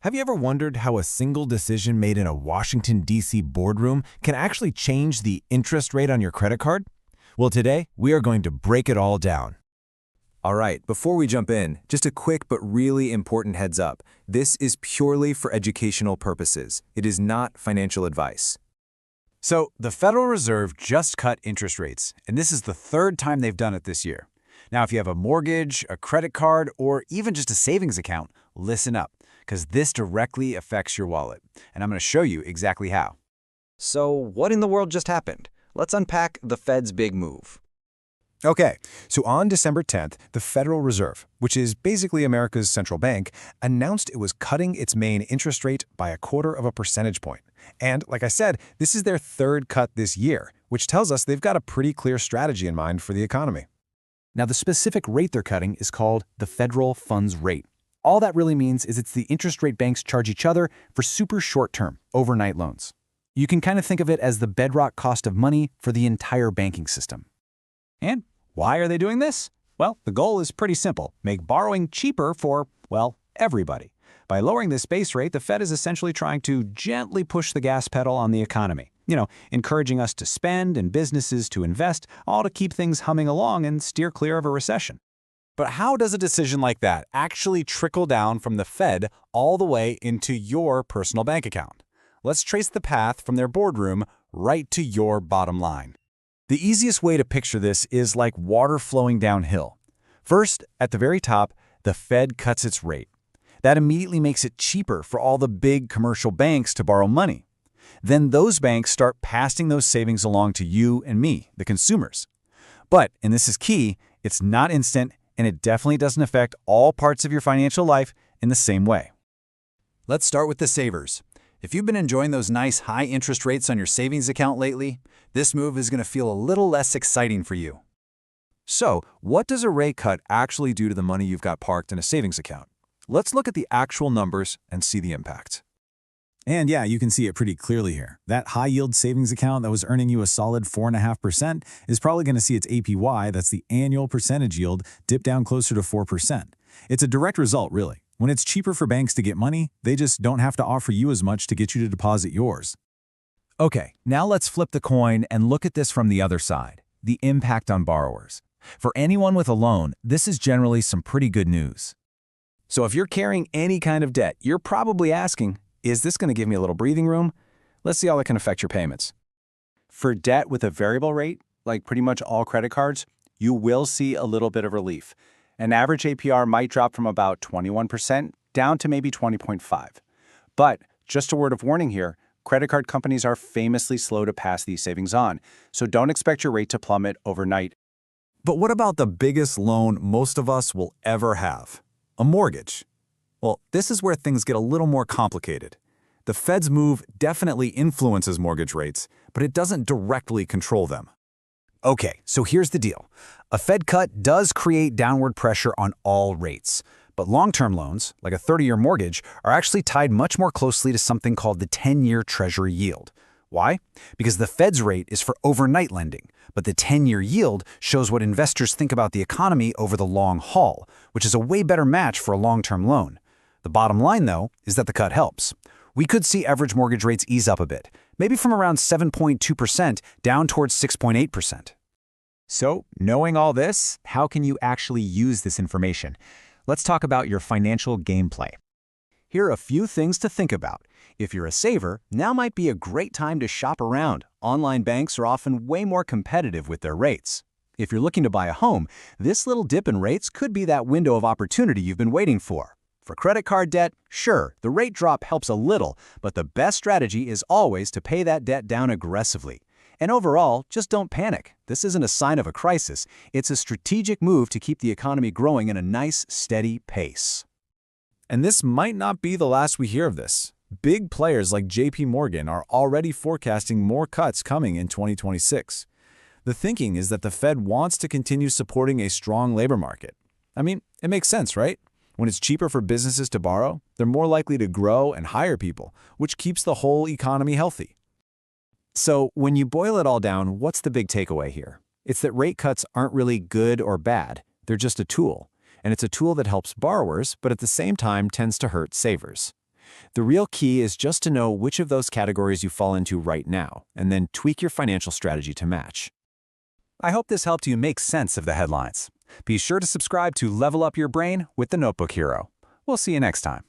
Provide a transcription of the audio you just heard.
Have you ever wondered how a single decision made in a Washington, D.C. boardroom can actually change the interest rate on your credit card? Well, today, we are going to break it all down. All right, before we jump in, just a quick but really important heads up. This is purely for educational purposes. It is not financial advice. So, the Federal Reserve just cut interest rates, and this is the third time they've done it this year. Now, if you have a mortgage, a credit card, or even just a savings account, listen up, because this directly affects your wallet, and I'm going to show you exactly how. So, what in the world just happened? Let's unpack the Fed's big move. Okay, so on December 10th, the Federal Reserve, which is basically America's central bank, announced it was cutting its main interest rate by 1/4 percentage point. And like I said, this is their third cut this year, which tells us they've got a pretty clear strategy in mind for the economy. Now, the specific rate they're cutting is called the federal funds rate. All that really means is it's the interest rate banks charge each other for super short-term, overnight loans. You can kind of think of it as the bedrock cost of money for the entire banking system. And why are they doing this? Well, the goal is pretty simple. Make borrowing cheaper for, well, everybody. By lowering this base rate, the Fed is essentially trying to gently push the gas pedal on the economy. Encouraging us to spend and businesses to invest, all to keep things humming along and steer clear of a recession. But how does a decision like that actually trickle down from the Fed all the way into your personal bank account? Let's trace the path from their boardroom right to your bottom line. The easiest way to picture this is like water flowing downhill. First, at the very top, the Fed cuts its rate. That immediately makes it cheaper for all the big commercial banks to borrow money. Then those banks start passing those savings along to you and me, the consumers. But, and this is key, it's not instant, and it definitely doesn't affect all parts of your financial life in the same way. Let's start with the savers. If you've been enjoying those nice high interest rates on your savings account lately, this move is going to feel a little less exciting for you. So, what does a rate cut actually do to the money you've got parked in a savings account? Let's look at the actual numbers and see the impact. And yeah, you can see it pretty clearly here. That high-yield savings account that was earning you a solid 4.5% is probably going to see its APY, that's the annual percentage yield, dip down closer to 4%. It's a direct result, really. When it's cheaper for banks to get money, they just don't have to offer you as much to get you to deposit yours. Okay, now let's flip the coin and look at this from the other side, the impact on borrowers. For anyone with a loan, this is generally some pretty good news. So if you're carrying any kind of debt, you're probably asking, is this going to give me a little breathing room? Let's see how that can affect your payments. For debt with a variable rate, like pretty much all credit cards, you will see a little bit of relief. An average APR might drop from about 21% down to maybe 20.5%. But just a word of warning here, credit card companies are famously slow to pass these savings on, so don't expect your rate to plummet overnight. But what about the biggest loan most of us will ever have? A mortgage. Well, this is where things get a little more complicated. The Fed's move definitely influences mortgage rates, but it doesn't directly control them. Okay, so here's the deal. A Fed cut does create downward pressure on all rates, but long-term loans, like a 30-year mortgage, are actually tied much more closely to something called the 10-year Treasury yield. Why? Because the Fed's rate is for overnight lending, but the 10-year yield shows what investors think about the economy over the long haul, which is a way better match for a long-term loan. The bottom line, though, is that the cut helps. We could see average mortgage rates ease up a bit, maybe from around 7.2% down towards 6.8%. So, knowing all this, how can you actually use this information? Let's talk about your financial gameplay. Here are a few things to think about. If you're a saver, now might be a great time to shop around. Online banks are often way more competitive with their rates. If you're looking to buy a home, this little dip in rates could be that window of opportunity you've been waiting for. For credit card debt, sure, the rate drop helps a little, but the best strategy is always to pay that debt down aggressively. And overall, just don't panic. This isn't a sign of a crisis. It's a strategic move to keep the economy growing at a nice, steady pace. And this might not be the last we hear of this. Big players like JP Morgan are already forecasting more cuts coming in 2026. The thinking is that the Fed wants to continue supporting a strong labor market. I mean, it makes sense, right? When it's cheaper for businesses to borrow, they're more likely to grow and hire people, which keeps the whole economy healthy. So when you boil it all down, what's the big takeaway here? It's that rate cuts aren't really good or bad. They're just a tool. And it's a tool that helps borrowers, but at the same time tends to hurt savers. The real key is just to know which of those categories you fall into right now, and then tweak your financial strategy to match. I hope this helped you make sense of the headlines. Be sure to subscribe to Level Up Your Brain with the Notebook Hero. We'll see you next time.